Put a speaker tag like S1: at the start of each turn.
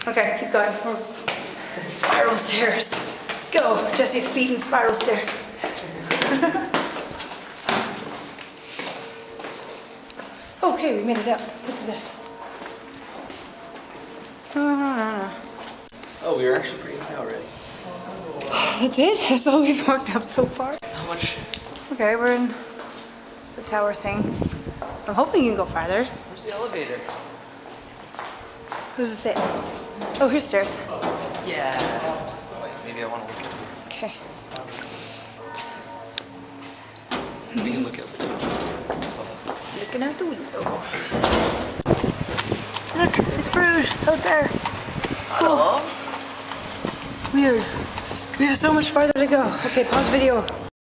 S1: Okay, keep going. Spiral stairs. Go. Jesse's feet in spiral stairs. Okay, we made it up. What's this? No.
S2: Oh, we were actually pretty high already.
S1: That's it? That's all we've walked up so far?
S2: How much?
S1: Okay, we're in the tower thing. I'm hoping you can go farther.
S2: Where's the elevator?
S1: Who's this? Oh, here's stairs.
S2: Yeah. Wait, maybe I want to look.
S1: Okay.
S2: We can look out the window.
S1: Looking out the window. Look, it's Bruges out there.
S2: Hello?
S1: Weird. We have so much farther to go. Okay, pause video.